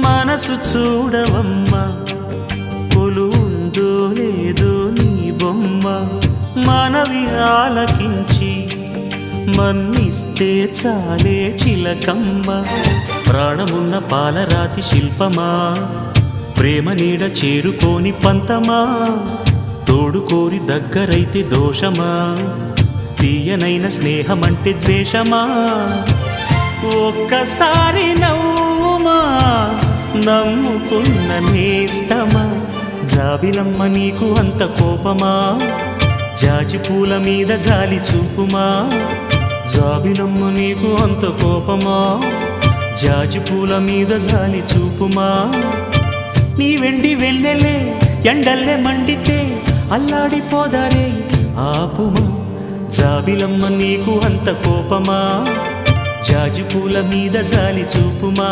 మనసు చూడవమ్మా కొలువుందో లేదో నీ బొమ్మ మనవి ఆలకించి మన్నిస్తే చాలే చిలకమ్మ ప్రాణమున్న పాలరాతి శిల్పమా ప్రేమ నీడ చేరుకోని పంతమా తోడుకోరి దగ్గరైతే దోషమా తీయనైన స్నేహమంటే ద్వేషమా ఒక్కసారి నవ్వుమా నమ్ముకున్న నేస్తమా జాబిలమ్మ నీకు అంత కోపమా జాజి పూల మీద జాలి చూపుమా జాబిలమ్మ నీకు అంత కోపమా జాజి పూల మీద జాలి చూపుమా నీ వెండి వెన్నెలే ఎండల్లే మండితే అల్లాడిపోదారే ఆపుమా జాబిలమ్మ నీకు అంత కోపమా జాజి పూల మీద జాలి చూపుమా